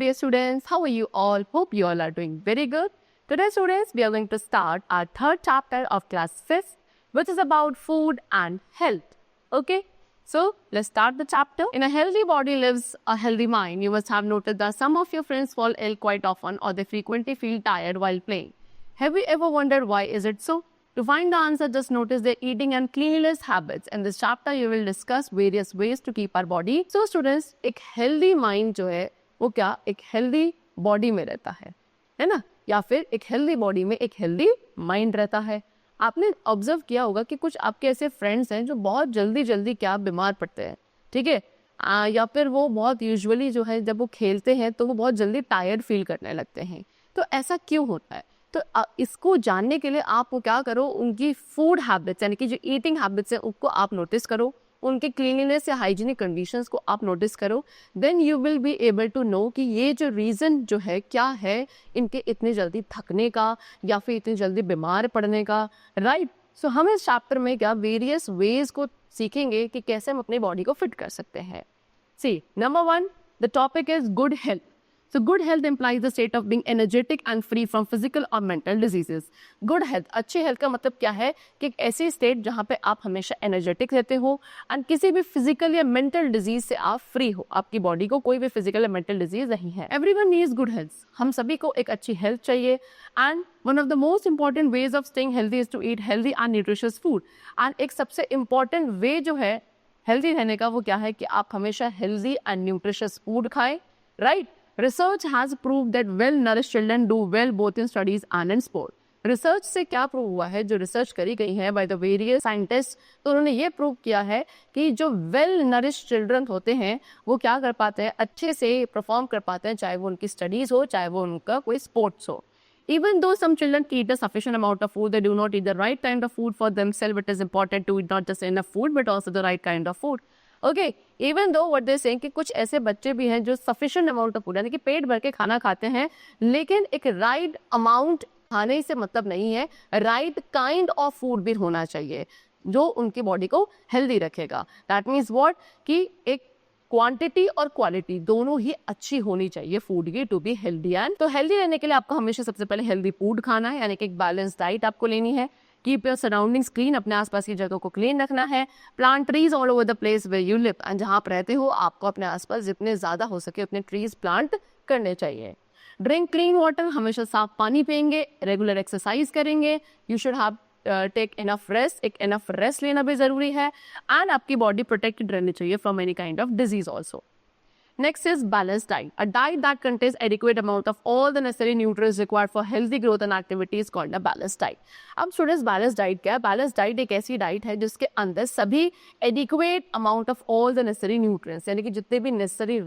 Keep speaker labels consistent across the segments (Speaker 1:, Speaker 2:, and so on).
Speaker 1: dear students. How are you all? Hope you all are doing very good. Today, students, we are going to start our third chapter of class 5th, which is about food and health. Okay, so let's start the chapter. In a healthy body lives a healthy mind. You must have noticed that some of your friends fall ill quite often, or they frequently feel tired while playing. Have you ever wondered why is it so? To find the answer, just notice their eating and cleanliness habits. In this chapter, you will discuss various ways to keep our body. So, students, एक healthy mind जो है वो क्या एक healthy body में रहता है ना? या फिर एक healthy body में एक healthy mind रहता है. आपने ऑब्जर्व किया होगा कि कुछ आपके ऐसे फ्रेंड्स हैं जो बहुत जल्दी क्या बीमार पड़ते हैं, ठीक है, या फिर वो बहुत यूजुअली जो है जब वो खेलते हैं तो वो बहुत जल्दी टायर्ड फील करने लगते हैं. तो ऐसा क्यों होता है? तो इसको जानने के लिए आप वो क्या करो, उनकी फूड हैबिट्स यानी कि जो ईटिंग हैबिट्स है उनको आप नोटिस करो, उनके क्लीनलीनेस या हाइजीनिक कंडीशंस को आप नोटिस करो. Then you will be able to know कि ये जो रीज़न जो है क्या है इनके इतने जल्दी थकने का या फिर इतनी जल्दी बीमार पड़ने का. राइट. सो हम इस चैप्टर में क्या वेरियस वेज को सीखेंगे कि कैसे हम अपनी बॉडी को फिट कर सकते हैं. See, number 1, the topic is good health. So good health implies the state of being energetic and free from physical or mental diseases. Good health, अच्छी हेल्थ का मतलब क्या है कि एक ऐसी स्टेट जहाँ पे आप हमेशा एनर्जेटिक रहते हो एंड किसी भी फिजिकल या मेंटल डिजीज से आप फ्री हो. आपकी बॉडी को कोई भी फिजिकल या मेंटल डिजीज नहीं है. Everyone needs good health. हम सभी को एक अच्छी हेल्थ चाहिए and one of the most important ways of staying healthy is to eat healthy and nutritious food. And एक सबसे important way जो है हेल्दी रहने का वो क्या है कि आप हमेशा हेल्दी एंड न्यूट्रिशियस फूड खाएं. Right. Research has proved that well-nourished children do well both in studies and in sport. Research से क्या प्रूव हुआ है, जो रिसर्च करी गई है बाय द वेरियस साइंटिस्ट, तो उन्होंने ये प्रूव किया है कि जो वेल नरिश्ड चिल्ड्रन होते हैं वो क्या कर पाते हैं, अच्छे से परफॉर्म कर पाते हैं, चाहे वो उनकी स्टडीज हो चाहे वो उनका कोई स्पोर्ट्स हो. Even though some children eat a sufficient amount of food, they do not eat the right kind of food for themselves. It is important to eat not just enough food but also the right kind of food. Okay, even though what they saying कि कुछ ऐसे बच्चे भी हैं जो sufficient amount of food यानी कि पेट भर के खाना खाते हैं, लेकिन एक राइट अमाउंट खाने से मतलब नहीं है, राइट काइंड ऑफ फूड भी होना चाहिए जो उनकी बॉडी को हेल्दी रखेगा. दैट मीन्स व्हाट कि एक क्वांटिटी और क्वालिटी दोनों ही अच्छी होनी चाहिए फूड की टू बी हेल्दी. एंड तो हेल्दी रहने के लिए आपको हमेशा सबसे पहले हेल्दी फूड खाना है, यानी कि एक बैलेंस डाइट आपको लेनी है. कीप योर सराउंडिंग्स क्लीन, अपने आसपास की जगह को क्लीन रखना है. Plant trees all over the place where you live, and जहाँ आप रहते हो आपको अपने आसपास जितने ज़्यादा हो सके उतने ट्रीज प्लांट करने चाहिए. ड्रिंक क्लीन वाटर, हमेशा साफ पानी पियेंगे, रेगुलर एक्सरसाइज करेंगे. You should have take enough rest, एक इनफ रेस्ट लेना भी ज़रूरी है. एंड आपकी बॉडी प्रोटेक्टेड रहनी चाहिए from any kind of disease also. Next is balanced diet. A diet that contains adequate amount of all the necessary nutrients required for healthy growth and activity is called a balanced diet. अब students balanced diet क्या है? Balanced diet एक ऐसी diet है जिसके अंदर सभी adequate amount of all the necessary nutrients यानी कि जितने भी necessary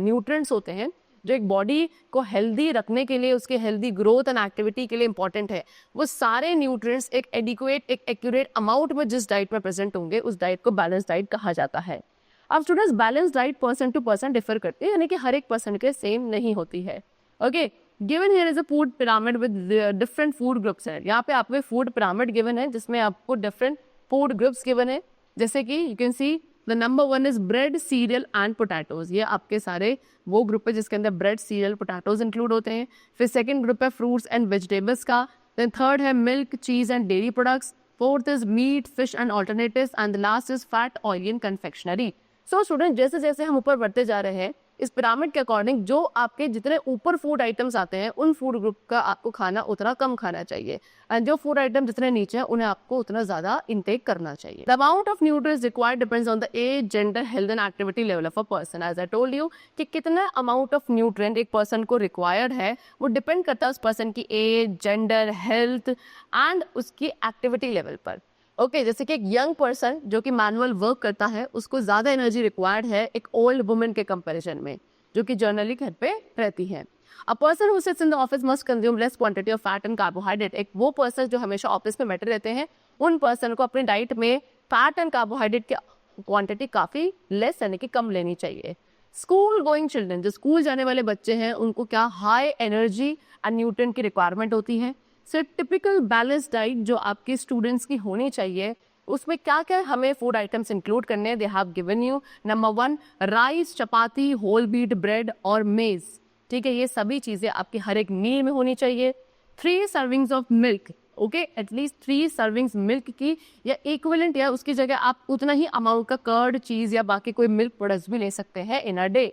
Speaker 1: nutrients होते हैं जो एक बॉडी को हेल्दी रखने के लिए उसके हेल्दी ग्रोथ एंड एक्टिविटी के लिए इंपॉर्टेंट है, वो सारे न्यूट्रिएंट्स एक एडिक्वेट एक एक्यूरेट अमाउंट में जिस डाइट में प्रेजेंट होंगे उस डाइट को बैलेंस डाइट कहा जाता है. अब students balance diet person to person differ करते हैं, यानी कि हर एक पर्सन के सेम नहीं होती है. Okay, given here is a food pyramid with different food groups है. यहाँ पे आपको फूड पिरामिड गिवन है जिसमें आपको डिफरेंट फूड ग्रुप्स गिवन है. जैसे कि you can see the number 1 is bread, serial and potatoes. ये आपके सारे वो ग्रुप है जिसके अंदर ब्रेड, सीरियल, पोटैटोज इंक्लूड होते हैं. फिर सेकंड ग्रुप है फ्रूट्स एंड वेजिटेबल्स का. देन थर्ड है milk, cheese and dairy products. Fourth is meat, fish and alternatives. And the last is fat, oil and confectionery. So student, जैसे जैसे हम ऊपर बढ़ते जा रहे हैं इस पिरामिड के अकॉर्डिंग जो आपके जितने ऊपर फूड आइटम्स आते हैं उन फूड ग्रुप का आपको खाना उतना कम खाना चाहिए, एंड जो फूड आइटम जितने नीचे हैं उन्हें आपको उतना ज्यादा इनटेक करना चाहिए. The amount of nutrients required depends on the age, gender, health and activity level of a person. As I told you कि कितना अमाउंट ऑफ न्यूट्रिएंट एक पर्सन को रिक्वायर्ड है वो डिपेंड करता है उस पर्सन की एज, जेंडर, हेल्थ एंड उसकी एक्टिविटी लेवल पर. ओके, जैसे कि एक यंग पर्सन जो कि मैनुअल वर्क करता है उसको ज़्यादा एनर्जी रिक्वायर्ड है एक ओल्ड वुमेन के कंपैरिजन में जो कि जनरली घर पे रहती है. A person who sits in the office must consume less quantity of fat and carbohydrate. एक वो पर्सन जो हमेशा ऑफिस में बैठे रहते हैं उन पर्सन को अपनी डाइट में फैट एंड कार्बोहाइड्रेट की क्वांटिटी काफ़ी लेस यानी कि कम लेनी चाहिए. स्कूल गोइंग चिल्ड्रन, जो स्कूल जाने वाले बच्चे हैं उनको क्या हाई एनर्जी एंड न्यूट्रिएंट की रिक्वायरमेंट होती है. सो टिपिकल बैलेंस डाइट जो आपके स्टूडेंट्स की होनी चाहिए उसमें क्या क्या हमें फूड आइटम्स इंक्लूड करने. They have given you number 1 rice, chapati, whole wheat bread और मेज. ठीक है, ये सभी चीजें आपकी हर एक मील में होनी चाहिए। 3 servings of milk, okay, at least 3 servings milk की, या इक्विवेलेंट या उसकी जगह आप उतना ही अमाउंट का कर्ड, चीज या बाकी कोई मिल्क प्रोडक्ट्स भी ले सकते हैं in a day.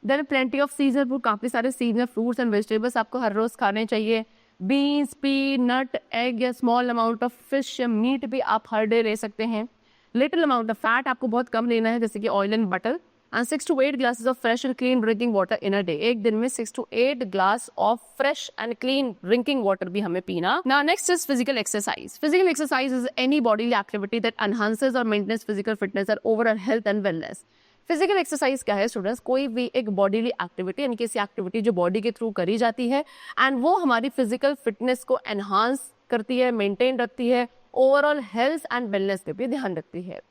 Speaker 1: Then plenty of seasonal food, काफी सारे सीजनल फ्रूट्स एंड वेजिटेबल्स आपको हर रोज खाने चाहिए। बीन्स, पी, नट, एग या स्मॉल अमाउंट ऑफ फिश या मीट भी आप हर डे ले सकते हैं। लिटिल अमाउंट ऑफ फैट आपको बहुत कम लेना है, जैसे कि oil and butter. And 6 to 8 glasses of fresh and clean drinking water in a day, एक दिन में 6 to 8 glass of fresh and clean drinking water भी हमें पीना। Now next is physical exercise. Physical exercise is any bodily activity that enhances और maintains physical fitness और overall health and wellness. Physical exercise क्या है स्टूडेंट्स? कोई भी एक बॉडीली एक्टिविटी, यानी किसी एक्टिविटी जो बॉडी के थ्रू करी जाती है एंड वो हमारी फिजिकल फिटनेस को एनहांस करती है, मेंटेन रखती है, ओवरऑल हेल्थ एंड वेलनेस पे भी ध्यान रखती है।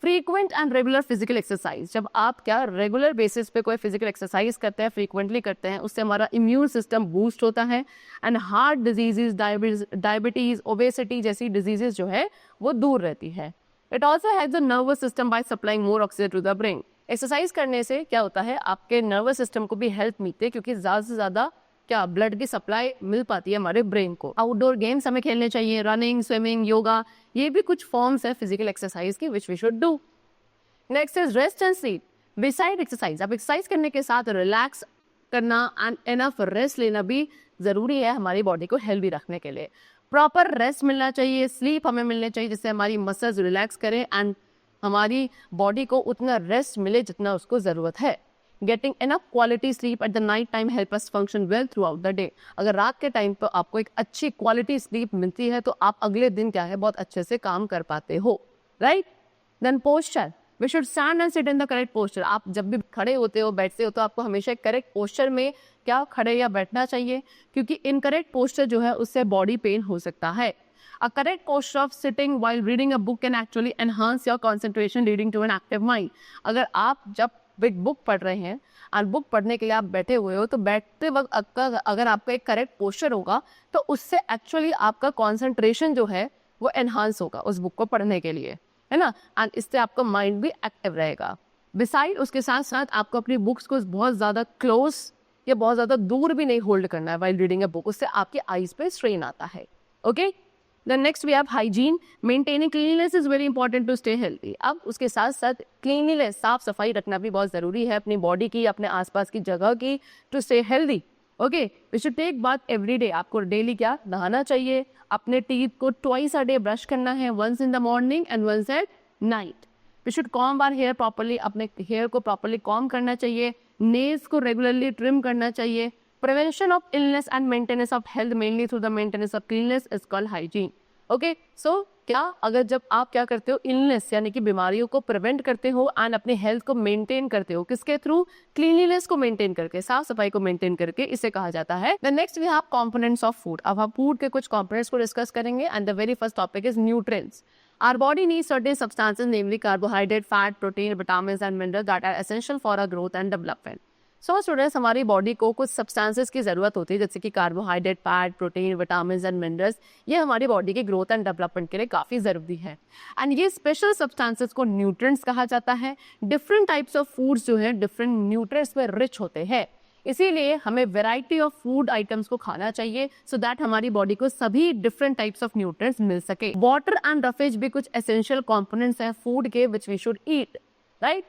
Speaker 1: Frequent and regular physical exercise, जब आप क्या रेगुलर बेसिस पे कोई फिजिकल एक्सरसाइज करते हैं, फ्रीक्वेंटली करते हैं, उससे हमारा इम्यून सिस्टम बूस्ट होता है and heart diseases, diabetes, obesity जैसी डिजीजेज जो है वो दूर रहती है। It also has the nervous system by supplying more oxygen to the brain. Exercise करने से क्या होता है, आपके नर्वस सिस्टम को भी हेल्प मिलती है, क्योंकि ज्यादा से ज्यादा क्या ब्लड की सप्लाई मिल पाती है हमारे ब्रेन को। आउटडोर गेम्स हमें खेलने चाहिए, रनिंग, स्विमिंग, योगा, ये भी कुछ फॉर्म्स है फिजिकल एक्सरसाइज की which we should do. Next is rest and sleep. Beside exercise, आप एक्सरसाइज करने के साथ रिलैक्स करना एंड एनफ रेस्ट लेना भी जरूरी है हमारी बॉडी को हेल्दी रखने के लिए। प्रॉपर रेस्ट मिलना चाहिए, स्लीप हमें मिलने चाहिए, जिससे हमारी मसल्स रिलैक्स करें एंड हमारी बॉडी को उतना रेस्ट मिले जितना उसको जरूरत है। Getting enough quality sleep at the night time help us function well through out the day. अगर रात के टाइम पर आपको एक अच्छी क्वालिटी स्लीप मिलती है तो आप अगले दिन क्या है बहुत अच्छे से काम कर पाते हो, right. Then posture, we should stand and sit in the correct posture. आप जब भी खड़े होते हो, बैठते हो, तो आपको हमेशा एक करेक्ट पोस्चर में क्या खड़े या बैठना चाहिए, क्योंकि इनकरेक्ट पोस्चर जो है उससे बॉडी पेन हो सकता है। A correct posture of sitting while reading a book can actually enhance your concentration, leading to an active mind. अगर आप जब एक बुक पढ़ रहे हैं और बुक पढ़ने के लिए आप बैठे हुए हो, तो बैठते वक्त अगर आपका एक करेक्ट पोस्चर होगा तो उससे एक्चुअली आपका कॉन्सेंट्रेशन जो है वो एनहांस होगा उस बुक को पढ़ने के लिए, है ना, एंड इससे आपका माइंड भी एक्टिव रहेगा। बिसाइड उसके साथ साथ आपको अपनी बुक्स को बहुत ज़्यादा क्लोज या बहुत ज़्यादा दूर भी नहीं होल्ड करना है वाइल रीडिंग अ बुक, उससे आपकी आईज पे स्ट्रेन आता है। Okay, Then next we have hygiene. Maintaining cleanliness is very important to stay healthy. अब उसके साथ साथ cleanliness, साफ सफाई रखना भी बहुत ज़रूरी है अपनी बॉडी की, अपने आसपास की जगह की, to stay healthy. Okay, we should take bath every day. आपको डेली क्या नहाना चाहिए, अपने टीथ को twice a day ब्रश करना है, once in the morning and once at night. We should comb our hair properly. अपने हेयर को प्रॉपरली कॉम करना चाहिए, नेल्स को रेगुलरली ट्रिम करना चाहिए। Prevention of illness and maintenance of health mainly through the maintenance of cleanliness is called hygiene. Okay, so क्या अगर जब आप क्या करते हो, इलनेस यानी कि बीमारियों को प्रिवेंट करते हो एंड अपने हेल्थ को मेंटेन करते हो, किसके थ्रू? क्लीनलीनेस को मेंटेन करके, साफ सफाई को मेंटेन करके, इसे कहा जाता है। The next we have components of food. अब हम फूड के कुछ कंपोनेंट्स को डिस्कस करेंगे and the very first topic is nutrients. Our body needs certain substances, namely carbohydrate, fat, protein, vitamins and minerals that are essential for our growth and development. So students, हमारी body को कुछ substances की ज़रूरत होती है, जैसे कि carbohydrate, fat, protein, vitamin and minerals. ये हमारी बॉडी के ग्रोथ एंड डेवलपमेंट के लिए काफ़ी ज़रूरी है एंड ये स्पेशल सब्सटेंसेस को न्यूट्रिएंट्स कहा जाता है। डिफरेंट टाइप्स ऑफ फूड्स जो हैं डिफरेंट न्यूट्रिएंट्स में रिच होते हैं, इसीलिए हमें वेराइटी ऑफ फूड आइटम्स को खाना चाहिए सो दैट हमारी बॉडी को सभी डिफरेंट टाइप्स ऑफ न्यूट्रिएंट्स मिल सके। वाटर एंड रफेज भी कुछ एसेंशियल कंपोनेंट्स हैं फूड के which we should eat, right.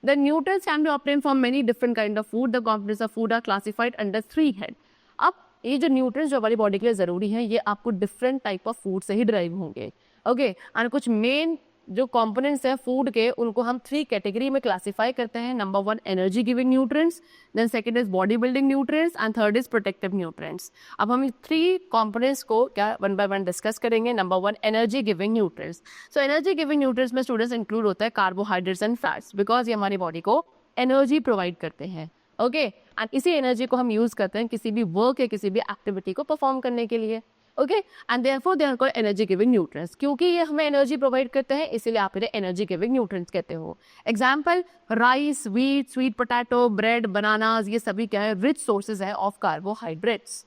Speaker 1: The nutrients can be obtained from many different kind of food. The components of food are classified under 3 head. अब ये जो nutrients जो हमारी body के लिए ज़रूरी हैं, ये आपको डिफरेंट टाइप ऑफ फूड से ही ड्राइव होंगे। ओके, एंड कुछ मेन जो कंपोनेंट्स हैं फूड के, उनको हम 3 कैटेगरी में क्लासीफाई करते हैं। Number 1 energy giving nutrients, then second is body building nutrients and third is protective nutrients. अब हम 3 कंपोनेंट्स को क्या वन बाय वन डिस्कस करेंगे। Number 1 energy giving nutrients. So energy giving nutrients में स्टूडेंट्स इंक्लूड होता है कार्बोहाइड्रेट्स एंड फैट्स, बिकॉज ये हमारी बॉडी को एनर्जी प्रोवाइड करते हैं। ओके, एंड इसी एनर्जी को हम यूज करते हैं किसी भी वर्क या किसी भी एक्टिविटी को परफॉर्म करने के लिए। Okay, and therefore they are called energy giving nutrients. क्योंकि ये हमें एनर्जी प्रोवाइड करते हैं, इसीलिए आप इन्हें एनर्जी गिविंग न्यूट्रिएंट्स कहते हो। Example, rice, wheat, sweet potato, bread, bananas, ये सभी क्या है? रिच सोर्सेज है ऑफ कार्बोहाइड्रेट्स।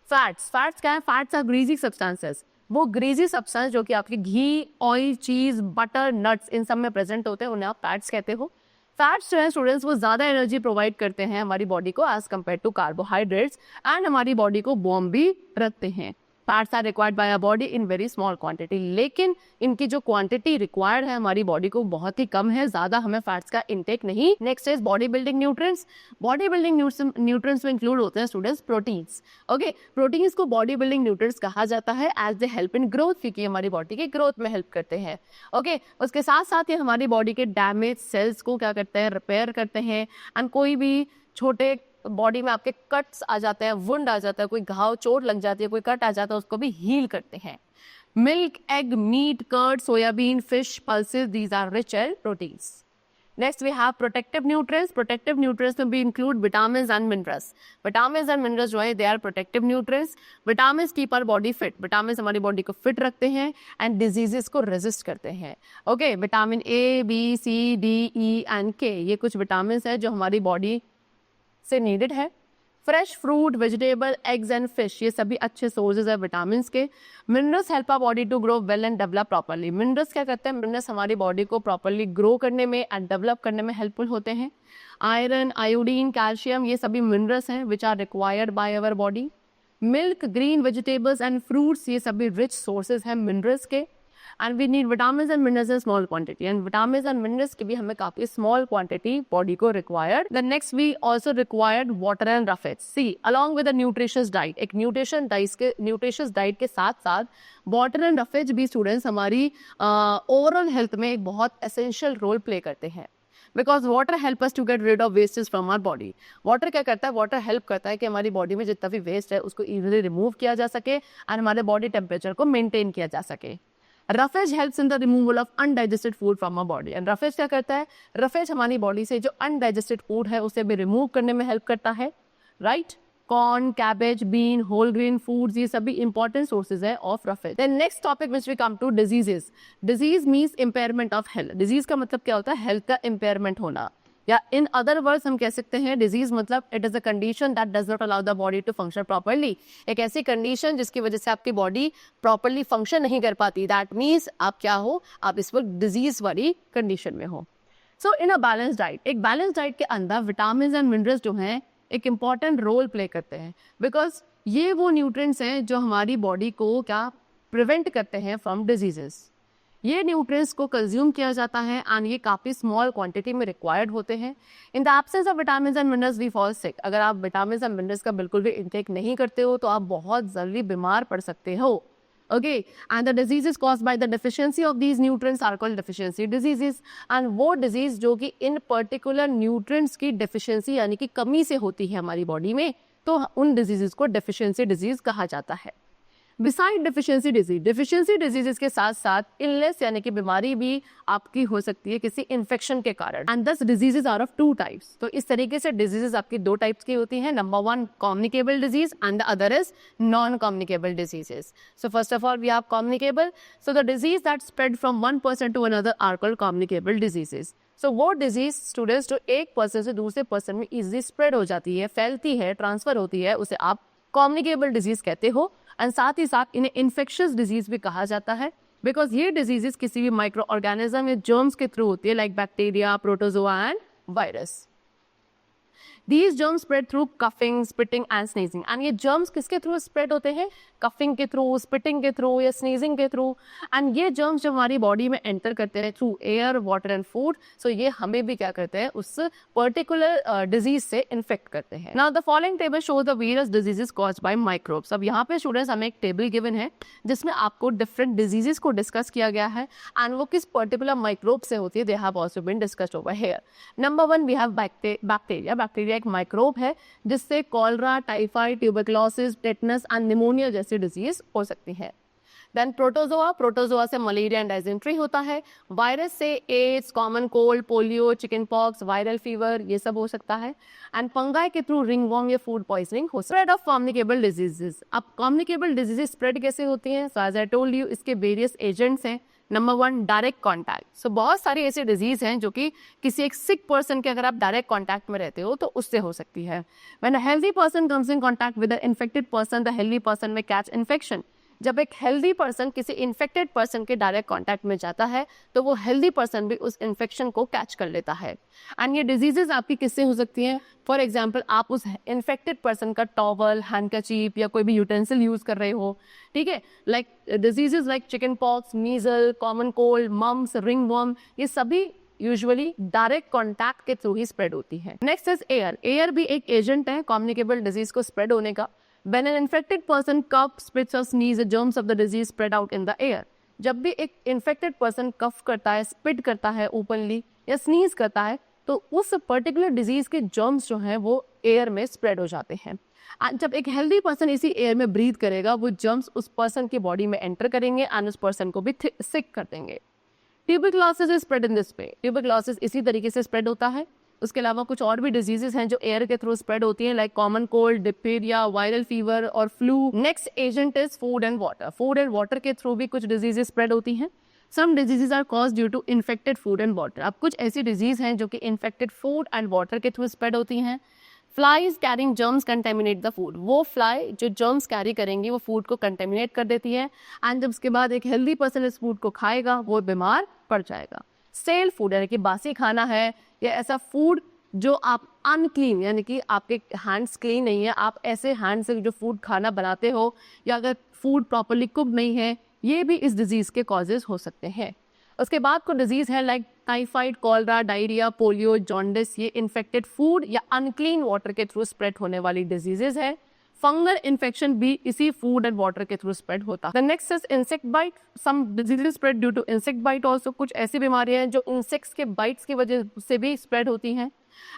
Speaker 1: फैट्स क्या है? Fats are greasy substances. वो ग्रीजी सब्सटेंस जो कि आपके घी, ऑयल, चीज, बटर, नट्स, इन सब में प्रेजेंट होते हैं, उन्हें आप फैट्स कहते हो। फैट्स जो है स्टूडेंट्स वो ज़्यादा एनर्जी प्रोवाइड करते हैं हमारी बॉडी को as compare to carbohydrates, and हमारी बॉडी को वार्म भी रखते हैं। Fats are required by our body in very small quantity, लेकिन इनकी जो क्वांटिटी रिक्वायर्ड है हमारी बॉडी को बहुत ही कम है, ज्यादा हमें फैट्स का इनटेक नहीं। Next is body building nutrients. Body building nutrients में इंक्लूड होते हैं स्टूडेंट्स प्रोटीन्स। ओके, प्रोटीन्स को बॉडी बिल्डिंग न्यूट्रिएंट्स कहा जाता है as they help in growth, क्योंकि हमारी बॉडी की ग्रोथ में हेल्प करते हैं। ओके, उसके साथ साथ ये हमारी बॉडी के डैमेज सेल्स को क्या करते हैं, रिपेयर करते हैं, एंड कोई भी छोटे बॉडी में आपके कट्स आ जाते हैं, वुंड आ जाता है, कोई घाव चोट लग जाती है, कोई कट आ जाता है, उसको भी हील करते हैं। Milk, egg, meat, curd, soyabean, fish, pulses, these are rich in proteins. Next we have protective nutrients. Protective nutrients में भी include vitamins and minerals. Vitamins and minerals जो है they are protective nutrients. Vitamins keep our body fit. Vitamins हमारी body को fit रखते हैं and diseases को resist करते हैं. Okay, vitamin A, B, C, D, E and K ये कुछ vitamins है जो हमारी बॉडी से needed है। Fresh fruit, vegetable, eggs and fish ये सभी अच्छे सोर्सेज है विटामिन्स के। Minerals help our body to grow well and develop properly. Minerals क्या करते हैं, मिनरल्स हमारी बॉडी को प्रॉपर्ली ग्रो करने में एंड डेवलप करने में हेल्पफुल होते हैं। आयरन, आयोडीन, कैल्शियम ये सभी मिनरल्स हैं which are required by our body. Milk, green vegetables and fruits ये सभी रिच सोर्सेज हैं मिनरल्स के। And we need vitamins and minerals in small quantity, and vitamins and minerals की भी हमें काफी स्मॉल क्वांटिटी बॉडी को required. The next we also required water and roughage. See along with the nutritious diet, एक nutritious diet के साथ साथ water and roughage भी स्टूडेंट्स हमारी ओवरऑल हेल्थ में एक बहुत एसेंशियल रोल प्ले करते हैं। Because water help us to get rid of wastage from our body. Water क्या करता है, वाटर हेल्प करता है कि हमारी बॉडी में जितना भी वेस्ट है उसको इजीली रिमूव किया जा सके एंड हमारे बॉडी टेम्परेचर को मेंटेन किया जा सके। Roughage helps in the removal of undigested food from our body. And roughage क्या करता है, रफेज हमारी बॉडी से जो अनडाइजेस्टेड फूड है उसे भी रिमूव करने में हेल्प करता है। Right, corn, cabbage, bean, whole grain foods ये सभी इंपॉर्टेंट सोर्सेज है of roughage. Then next topic which we come to diseases. Disease means impairment of health. Disease का मतलब क्या होता है, हेल्थ का इम्पेयरमेंट होना, या इन अदर वर्ड्स हम कह सकते हैं डिजीज मतलब it is a condition that does not allow the body to function properly. एक ऐसी कंडीशन जिसकी वजह से आपकी बॉडी प्रॉपर्ली फंक्शन नहीं कर पाती। दैट मीन्स आप क्या हो, आप इस वक्त डिजीज वाली कंडीशन में हो। सो इन अ बैलेंस डाइट, एक बैलेंस डाइट के अंदर विटामिन एंड मिनरल्स जो हैं एक इंपॉर्टेंट रोल प्ले करते हैं, बिकॉज ये वो न्यूट्रिएंट्स हैं जो हमारी बॉडी को क्या प्रिवेंट करते हैं फ्रॉम डिजीजेस। ये न्यूट्रिएंट्स को कंज्यूम किया जाता है एंड ये काफ़ी स्मॉल क्वांटिटी में रिक्वायर्ड होते हैं। In the absence of vitamin and minerals we fall sick. अगर आप विटामिन एंड मिनरल्स का बिल्कुल भी इंटेक नहीं करते हो तो आप बहुत जल्दी बीमार पड़ सकते हो। Okay, and the diseases caused by the deficiency of these nutrients are called deficiency diseases. And वो डिजीज जो कि इन पर्टिकुलर न्यूट्रिएंट्स की डेफिशिएंसी यानी कि कमी से होती है हमारी बॉडी में, तो उन डिजीजेस को डेफिशिएंसी डिजीज कहा जाता है। बिसाइड डेफिशिएंसी डिजीजेस के साथ साथ इलनेस यानी कि बीमारी भी आपकी हो सकती है किसी इन्फेक्शन के कारण। And these diseases are of two types. तो इस तरीके से डिजीजेस आपकी दो टाइप्स की होती हैं। Number one communicable disease and the other is non communicable diseases. So first of all we have communicable. So the disease that spread from one person to another are called communicable diseases. So वो disease students जो एक person से दूसरे person में easily spread हो जाती है, फैलती है, ट्रांसफर होती है, उसे आप कम्युनिकेबल डिजीज कहते हो। एंड साथ ही साथ इन्हें इन्फेक्शियस डिजीज भी कहा जाता है, बिकॉज ये डिजीजेस किसी भी माइक्रो ऑर्गेनिज्म या जर्म्स के थ्रू होती है, like bacteria, protozoa and virus. These germs spread through coughing, spitting and sneezing. And ये germs किसके थ्रू स्प्रेड होते हैं, coughing के थ्रू, spitting के थ्रू या sneezing के थ्रू। एंड ये germs जब हमारी बॉडी में एंटर करते हैं through air, water and food, so ये हमें भी क्या करते हैं, उस पर्टिकुलर डिजीज से इन्फेक्ट करते हैं। Now the following table shows the various diseases caused by microbes. अब यहाँ पे स्टूडेंट्स हमें एक टेबल गिवन है जिसमें आपको डिफरेंट डिजीजेस को डिस्कस किया गया है एंड वो किस पर्टिकुलर माइक्रोब से होती है, they have also been discussed over here. Number one we have bacteria. Bacteria एक माइक्रोब है जिससे cholera, typhoid, tuberculosis, tetanus and pneumonia जैसी डिजीज हो सकती है। देन प्रोटोजोआ, प्रोटोजोआ से मलेरिया एंड डाइजेंट्री होता है। वायरस से AIDS, common cold, polio, chicken pox, viral fever ये सब हो सकता है। एंड फंगाई के थ्रू रिंगवॉर्म या फूड पॉइजनिंग हो सकता है। Spread of communicable diseases. अब कम्युनिकेबल डिजीजेस स्प्रेड कैसे होती हैं, so as I told you इसके वेरियस एजेंट्स हैं। Number one direct contact. So बहुत सारी ऐसी डिजीज हैं जो कि किसी एक सिक पर्सन के अगर आप डायरेक्ट कॉन्टैक्ट में रहते हो तो उससे हो सकती है। When a healthy person comes in contact with a infected person, the healthy person में कैच इन्फेक्शन। जब एक हेल्दी पर्सन किसी इन्फेक्टेड पर्सन के डायरेक्ट कांटेक्ट में जाता है तो वो हेल्दी पर्सन भी उस इन्फेक्शन को कैच कर लेता है। एंड ये डिजीजेज आपकी किससे हो सकती हैं? फॉर एग्जाम्पल, आप उस इन्फेक्टेड पर्सन का टॉवल, हैंडकचीफ या कोई भी यूटेंसिल यूज कर रहे हो, ठीक है, like diseases like chickenpox, measle, common cold, mumps, ringworm, ये सभी यूजुअली डायरेक्ट कॉन्टैक्ट के थ्रू ही स्प्रेड होती है। Next is air. एयर भी एक एजेंट है कम्युनिकेबल डिजीज को स्प्रेड होने का। When an infected person cough, spits or sneeze, the germs of the disease spread out in the air. जब भी एक इन्फेक्टेड पर्सन कफ करता है, स्पिट करता है ओपनली या स्नीज करता है, तो उस पर्टिकुलर डिजीज के जर्म्स जो हैं वो एयर में स्प्रेड हो जाते हैं। जब एक हेल्दी पर्सन इसी एयर में ब्रीथ करेगा, वो जर्म्स उस पर्सन की बॉडी में एंटर करेंगे एंड उस पर्सन को भी सिक कर देंगे। Tuberculosis is spread in this way. Tuberculosis इसी तरीके से स्प्रेड होता है। उसके अलावा कुछ और भी डिजीजेस हैं जो एयर के थ्रू स्प्रेड होती हैं, like common cold, diphtheria, viral fever और flu. Next agent is food and water. Food and water के थ्रू भी कुछ डिजीजेस स्प्रेड होती हैं। Some diseases are cause due to infected food and water. अब कुछ ऐसी डिजीज हैं जो कि इन्फेक्टेड फूड एंड वाटर के थ्रू स्प्रेड होती हैं। Flies carrying germs contaminate the food. वो फ्लाई जो जर्म्स कैरी करेंगी वो फूड को कंटेमिनेट कर देती है एंड जब उसके बाद एक हेल्दी पर्सन इस फूड को खाएगा वो बीमार पड़ जाएगा। स्टेल फूड यानी कि बासी खाना है या ऐसा फूड जो आप अनक्लीन यानी कि आपके हैंड्स क्लीन नहीं है, आप ऐसे हैंड से जो फूड खाना बनाते हो या अगर फूड प्रॉपर्ली कुक नहीं है, ये भी इस डिजीज के कॉजेज हो सकते हैं। उसके बाद कुछ डिजीज है like typhoid, cholera, diarrhoea, polio, jaundice. ये इन्फेक्टेड फूड या अनक्लीन वाटर के थ्रू स्प्रेड होने वाली डिजीजेज है। फंगल इन्फेक्शन भी इसी फूड एंड वाटर के थ्रू स्प्रेड होता है। The next is insect bite. Some diseases spread due to insect bite also. कुछ ऐसी बीमारियां हैं जो इंसेक्ट्स के बाइट्स की वजह से भी स्प्रेड होती हैं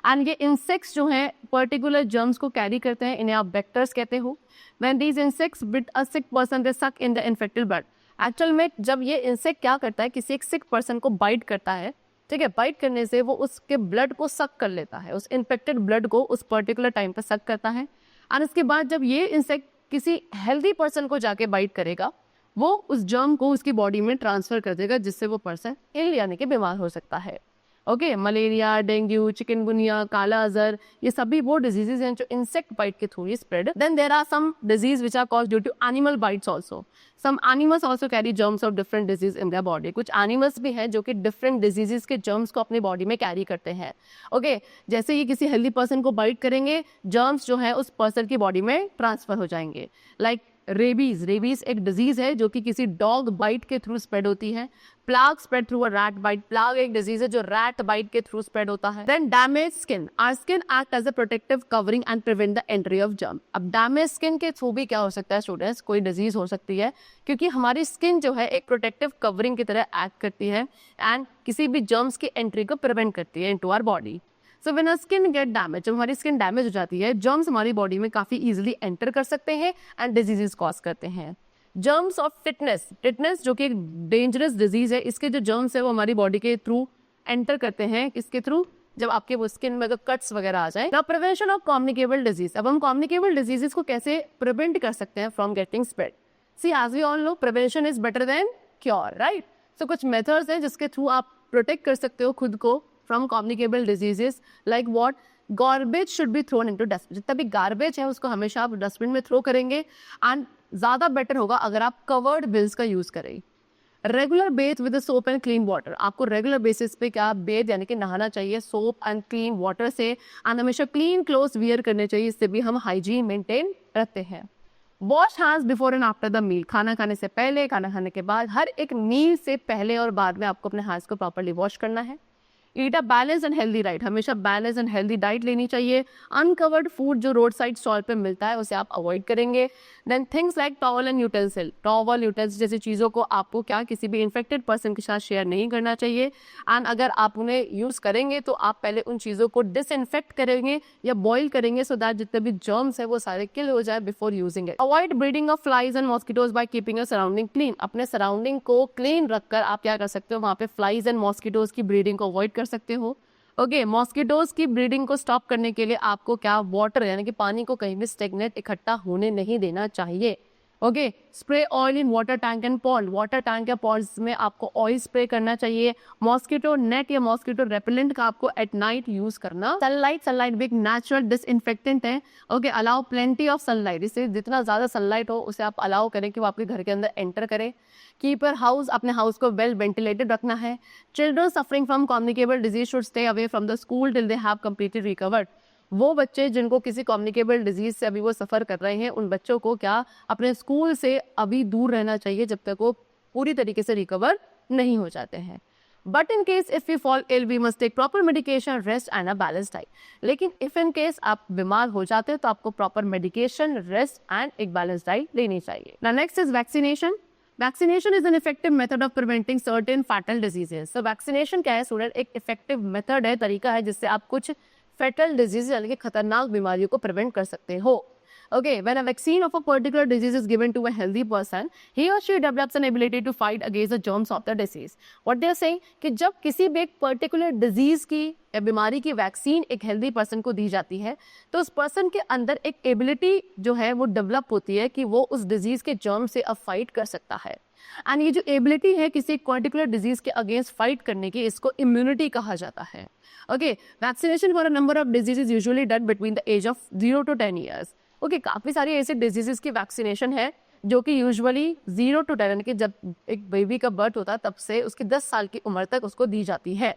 Speaker 1: एंड ये इंसेक्ट्स जो हैं पर्टिकुलर जर्म्स को कैरी करते हैं, इन्हें आप वेक्टर्स कहते हो। When these insects bit a sick person they suck in the infected blood. Actual में जब ये इंसेक्ट क्या करता है, किसी एक सिक पर्सन को बाइट करता है, ठीक है, बाइट करने से वो उसके ब्लड को सक कर लेता है, उस इन्फेक्टेड ब्लड को उस पर्टिकुलर टाइम पर सक करता है और उसके बाद जब ये इंसेक्ट किसी हेल्दी पर्सन को जाके बाइट करेगा, वो उस जर्म को उसकी बॉडी में ट्रांसफर कर देगा जिससे वो पर्सन इल यानी कि बीमार हो सकता है। ओके, मलेरिया, डेंगू, चिकनगुनिया, काला अजर, ये सभी वो डिजीजेस हैं जो इंसेक्ट बाइट के through spread. Then there are some disease which are caused due to animal bites also. Some animals also carry germs of different disease in their body. कुछ animals भी हैं जो कि डिफरेंट डिजीजेस के germs को अपनी body में carry करते हैं। ओके, जैसे ये किसी हेल्दी पर्सन को बाइट करेंगे, जर्म्स जो है उस पर्सन की बॉडी में ट्रांसफर हो जाएंगे। Like rabies. रेबीज एक डिजीज है जो कि किसी डॉग बाइट के थ्रू स्प्रेड होती है। Plague spread through a rat bite. Plague एक डिजीज है जो रैट बाइट के थ्रू स्प्रेड होता है। Then damage skin. Our skin act as a protective covering and prevent the entry of germ. अब डैमेज स्किन के थ्रू भी क्या हो सकता है स्टूडेंट्स, कोई डिजीज हो सकती है, क्योंकि हमारी स्किन जो है एक प्रोटेक्टिव कवरिंग की तरह एक्ट करती है एंड किसी भी जर्म्स की एंट्री को प्रिवेंट करती है into our body. So when our skin get damage, जब हमारी स्किन डैमेज हो जाती है, जर्म्स हमारी बॉडी में काफी इजीली एंटर कर सकते हैं एंड डिजीजेस कॉज करते हैं। Germs of tetanus. टिटनेस जो कि एक डेंजरस डिजीज है, इसके जो जर्म्स है वो हमारी बॉडी के थ्रू एंटर करते हैं। किसके थ्रू? जब आपके वो स्किन में अगर कट्स वगैरह आ जाए। Now prevention of communicable disease. अब हम कम्युनिकेबल डिजीजेस को कैसे प्रिवेंट कर सकते हैं from getting spread? See as we all know, prevention is better than cure, right? So कुछ मेथड्स हैं जिसके थ्रू आप प्रोटेक्ट कर सकते हो खुद को from communicable diseases. Like what? Garbage should be thrown into dustbin. जितना भी गार्बेज है उसको हमेशा आप डस्टबिन में थ्रो करेंगे एंड ज्यादा बेटर होगा अगर आप कवर्ड बिन्स का यूज करें। Regular bath with soap and clean water. आपको रेगुलर बेसिस पे क्या बेथ यानी कि नहाना चाहिए सोप एंड क्लीन वाटर से एंड हमेशा क्लीन क्लोथ्स वियर करने चाहिए, इससे भी हम हाइजीन मेंटेन रखते हैं। Wash hands before and after the meal. खाना खाने से पहले, खाना खाने के बाद, हर एक मील से पहले और बाद में आपको अपने हैंड्स को प्रॉपर्ली वॉश करना है। Eat a balance and healthy diet. हमेशा बैलेंस एंड हेल्दी डाइट लेनी चाहिए। अनकवर्ड फूड जो रोड साइड स्टॉल पे मिलता है उसे आप अवॉइड करेंगे। Then things like towel and utensil. Towel, utensil जैसी चीज़ों को आपको क्या किसी भी इन्फेक्टेड पर्सन के साथ शेयर नहीं करना चाहिए एंड अगर आप उन्हें यूज़ करेंगे तो आप पहले उन चीज़ों को डिसइंफेक्ट करेंगे या बॉईल करेंगे सो दैट जितने भी जर्म्स है वो सारे किल हो जाए before using it. Avoid breeding of flies and mosquitoes by keeping your surrounding clean. अपने सराउंडिंग को क्लीन रखकर आप क्या कर सकते हो, वहाँ पे फ्लाइज एंड मॉस्किटोज की ब्रीडिंग को अवॉइड कर सकते हो। ओके, मॉस्किटोज की ब्रीडिंग को स्टॉप करने के लिए आपको क्या वाटर यानी कि पानी को कहीं भी स्टेगनेट इकट्ठा होने नहीं देना चाहिए। Okay, spray oil in water tank and pond, water tank या पॉन्ड्स में आपको ऑयल स्प्रे करना चाहिए। मॉस्किटो नेट या मॉस्किटो रेपेलेंट का आपको एट नाइट यूज करना। सनलाइट भी एक नेचुरल डिसइंफेक्टेंट है। Okay, allow plenty of sunlight, इससे जितना ज्यादा सनलाइट हो उसे आप अलाउ करें कि वो आपके घर के अंदर एंटर करे। कीप योर हाउस, अपने हाउस को वेल वेंटिलेटेड रखना है। Children suffering from communicable disease should stay away from the school till they have completely recovered. वो बच्चे जिनको किसी कम्युनिकेबल डिजीज से अभी वो सफर कर रहे हैं, उन बच्चों को क्या अपने स्कूल से अभी दूर रहना चाहिए जब तक वो पूरी तरीके से रिकवर नहीं हो जाते हैं। But in case if you fall ill we must take proper medication, rest and a balance diet. लेकिन इफ इन केस आप बीमार हो जाते हैं तो आपको प्रॉपर मेडिकेशन, रेस्ट एंड एक बैलेंस डाइट लेनी चाहिए। Now next is vaccination. Vaccination is an effective method of preventing certain fatal diseases. तो वैक्सीनेशन क्या है स्टूडेंट? एक इफेक्टिव मेथड है, तरीका है जिससे आप कुछ फेटल डिजीज यानी कि खतरनाक बीमारियों को प्रिवेंट कर सकते हो। Okay, when a vaccine of a particular disease is given to a healthy person, he or she develops an ability to fight against the germs of the disease. What they are saying कि जब किसी भी एक particular disease की या बीमारी की vaccine एक हेल्दी पर्सन को दी जाती है तो उस पर्सन के अंदर एक एबिलिटी जो है वो डेवलप होती है कि वो उस डिजीज के जर्म से अब फाइट कर सकता है। एंड ये जो एबिलिटी है किसी पर्टिकुलर डिजीज के अगेंस्ट फाइट करने की, इसको इम्यूनिटी कहा जाता है। Okay, vaccination for a number of diseases usually done between the age of 0 to 10 years. Okay, काफी सारी ऐसी डिजीजेस की वैक्सीनेशन है जो कि यूजुअली 0 to 10 यानी कि जब एक बेबी का बर्थ होता है तब से उसकी 10 साल की उम्र तक उसको दी जाती है।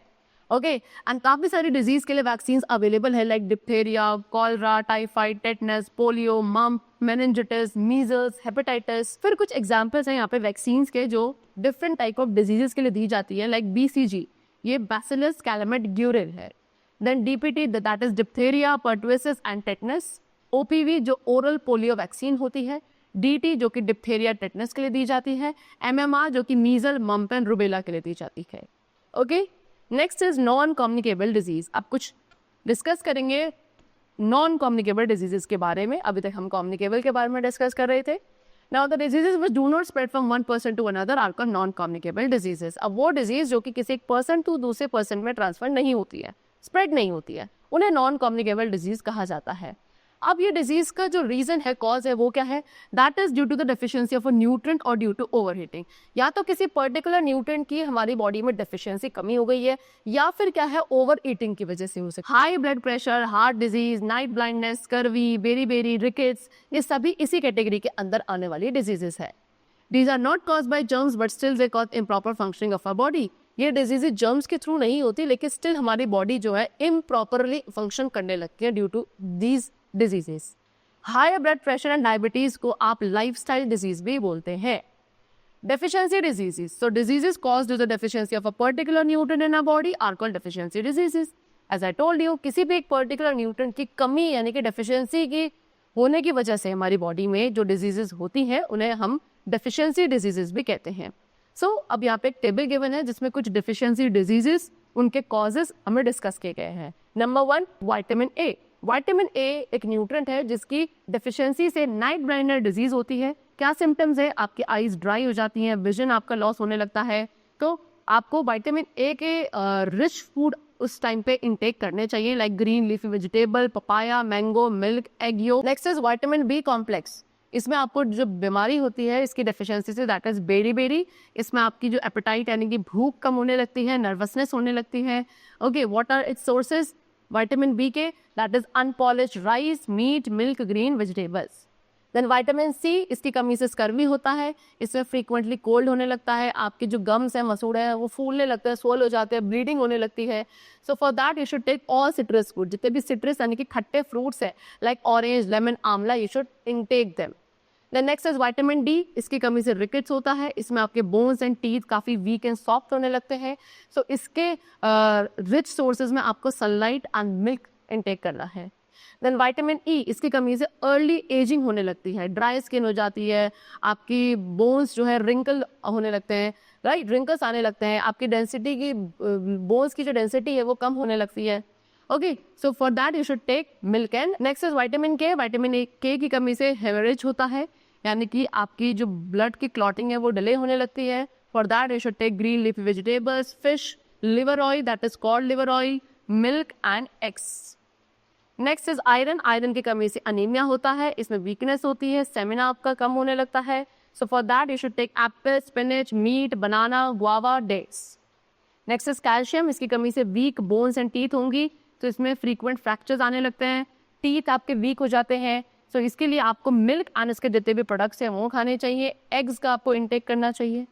Speaker 1: ओके, एंड काफी सारी डिजीज के लिए वैक्सीन अवेलेबल है like diphtheria, cholera, typhoid, tetanus, polio, mump, meningitis, measles, hepatitis. फिर कुछ एग्जांपल्स हैं यहाँ पे वैक्सीन्स के जो डिफरेंट टाइप ऑफ डिजीजेस के लिए दी जाती है, लाइक BCG, ये बैसिलस कैलामेट ग्यूरिन है। Then DPT, that is diphtheria, pertussis and tetanus. OPV जो ओरल पोलियो वैक्सीन होती है। DT जो कि डिप्थेरिया, टेटनस के लिए दी जाती है। MMR जो कि मीजल, मम्प एंड रुबेला के लिए दी जाती है। Okay, next is non communicable disease. अब कुछ डिस्कस करेंगे नॉन कम्युनिकेबल डिजीजेस के बारे में। अभी तक हम कम्युनिकेबल के बारे में डिस्कस कर रहे थे। Now the diseases which do not spread from one person to another are called non communicable diseases. अब वो डिजीज जो कि किसी एक पर्सन टू दूसरे पर्सन में ट्रांसफर नहीं होती है, स्प्रेड नहीं होती है, उन्हें नॉन कम्युनिकेबल डिजीज कहा जाता है। अब ये डिजीज का जो रीजन है, कॉज है, वो क्या है? That is due to the deficiency of a nutrient और ड्यू टू ओवरहीटिंग। या तो किसी पर्टिकुलर न्यूट्रिएंट की हमारी बॉडी में डेफिशिएंसी कमी हो गई है, या फिर क्या है, ओवर ईटिंग की वजह से हो सकती है। High blood pressure, heart disease, night blindness, scurvy, beri, rickets, ये सभी इसी कैटेगरी के अंदर आने वाली डिजीजेस है। These are not caused by germs but still they cause improper functioning of our body. ये डिजीजेज जर्म्स के थ्रू नहीं होती, लेकिन स्टिल हमारी बॉडी जो है इम्प्रॉपरली फंक्शन करने लगती है due to these diseases. High blood pressure and diabetes को आप लाइफस्टाइल डिजीज भी बोलते हैं। Deficiency diseases, so diseases caused due to the deficiency of a particular nutrient in our body are called deficiency diseases. As I told you, किसी भी एक particular nutrient की कमी यानी कि डेफिशिएंसी की होने की वजह से हमारी बॉडी में जो डिजीजेस होती हैं उन्हें हम डेफिशिएंसी डिजीजेस भी कहते हैं। सो अब यहाँ पे एक टेबल गिवन है जिसमें कुछ डेफिशिएंसी डिजीजेस, उनके कॉजेस हमें डिस्कस किए गए हैं। Number 1, vitamin A. Vitamin A एक न्यूट्रिएंट है जिसकी डेफिशिएंसी से नाइट ब्लाइंडनेस डिजीज होती है। क्या सिम्टम्स है? आपकी आईज ड्राई हो जाती हैं, विजन आपका लॉस होने लगता है। तो आपको विटामिन ए के रिच फूड उस टाइम पे इंटेक करने चाहिए, like green leafy vegetable, papaya, mango, milk, egg yolk. Next is vitamin B complex. इसमें आपको जो बीमारी होती है इसकी डेफिशिएंसी से, दैट इज बेरी, इसमें आपकी जो एपेटाइट यानी कि भूख कम होने लगती है, नर्वसनेस होने लगती है। Okay, what are its sources vitamin B के? That is unpolished rice, meat, milk, green vegetables. Then vitamin C, इसकी कमी से स्कर्वी होता है, इसमें फ्रीक्वेंटली कोल्ड होने लगता है, आपके जो गम्स हैं, मसूड़े हैं, वो फूलने लगते हैं, स्वोल हो जाते हैं, ब्लीडिंग होने लगती है। So for that you should take all citrus fruit, जितने भी सिट्रस यानी कि खट्टे फ्रूट्स हैं like orange, lemon, amla, you should intake them. Then next is vitamin D, इसकी कमी से रिकेट्स होता है, इसमें आपके बोन्स एंड टीथ काफी वीक एंड सॉफ्ट होने लगते हैं। सो इसके रिच सोर्सेज में आपको सनलाइट एंड मिल्क इनटेक करना है। देन विटामिन ई, इसकी कमी से अर्ली एजिंग होने लगती है, ड्राई स्किन हो जाती है, आपकी बोन्स जो है रिंकल होने लगते हैं, राइट, रिंकल्स आने लगते हैं, आपकी डेंसिटी की बोन्स की जो डेंसिटी है वो कम होने लगती है। Okay, so for that you should take milk. And next is vitamin K. Vitamin K की कमी से हेमरेज होता है, यानी कि आपकी जो ब्लड की क्लॉटिंग है वो डिले होने लगती है। For that you should take green leafy vegetables, fish, liver oil, that is called liver oil, milk and eggs. Next is iron. Iron की कमी से अनीमिया होता है, इसमें वीकनेस होती है, स्टेमिना आपका कम होने लगता है। So for that you should take apple, spinach, meat, banana, guava, dates. Next is calcium. इसकी कमी से वीक बोन्स एंड टीथ होंगी, तो इसमें फ्रीक्वेंट फ्रैक्चर्स आने लगते हैं, टीथ आपके वीक हो जाते हैं। सो इसके लिए आपको मिल्क एंड इसके जितने भी प्रोडक्ट्स हैं वो खाने चाहिए, एग्स का आपको इनटेक करना चाहिए।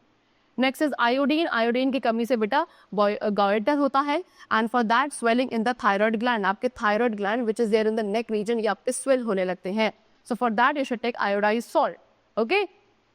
Speaker 1: Next is iodine. आयोडीन की कमी से बेटा गॉइटर होता है, and for that swelling in the thyroid gland, आपके thyroid gland which is there in the neck region, ये आपके स्वेल होने लगते हैं। So for that you should take iodise salt. Okay,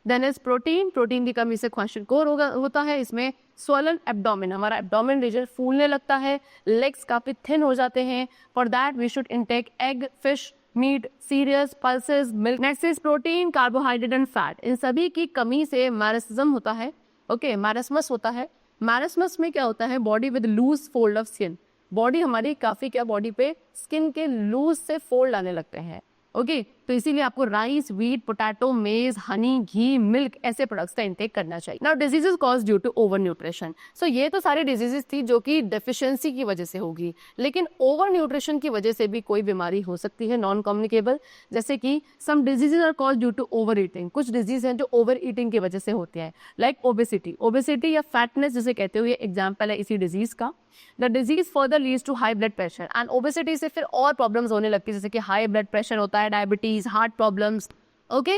Speaker 1: then is protein. Protein की कमी से question होता है, इसमें स्वलन एब्डोमेन, हमारा एब्डोमेन रीजन फूलने लगता है, लेग्स काफी थिन हो जाते हैं। For that we should intake egg, fish, meet, serials, pulses, milk. Next is protein, carbohydrate and fat. इन सभी की कमी से मैरिस्म होता है। ओके, मैरिस्मस होता है। मैरिस्मस में क्या होता है, body with loose fold of skin, body हमारी काफी क्या बॉडी पे स्किन के लूज से फोल्ड आने लगते हैं। ओके, तो इसीलिए आपको rice, wheat, potato, maize, honey, ghee, milk ऐसे प्रोडक्ट्स का इंटेक करना चाहिए। Now diseases cause due to over nutrition. So ये तो सारी डिजीजेस थी जो कि डेफिशिएंसी की वजह से होगी, लेकिन ओवर न्यूट्रिशन की वजह से भी कोई बीमारी हो सकती है नॉन कम्युनिकेबल, जैसे कि some diseases are cause due to over eating. कुछ डिजीज हैं जो ओवर ईटिंग की वजह से होते हैं, लाइक ओबेसिटी। ओबेसिटी या फैटनेस जिसे कहते हो, ये एग्जाम्पल है इसी डिजीज का। The disease further leads to high blood pressure, and obesity से फिर और प्रॉब्लम्स होने लगती है, जैसे कि हाई ब्लड प्रेशर होता है, डायबिटीज, हार्ट प्रॉब्लम्स। ओके,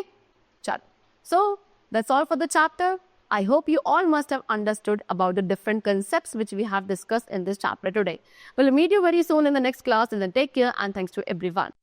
Speaker 1: चलो, so that's all for the chapter. I hope you all must have understood about the different concepts which we have discussed in this chapter today. We'll meet you very soon in the next class, and then take care, and thanks to everyone.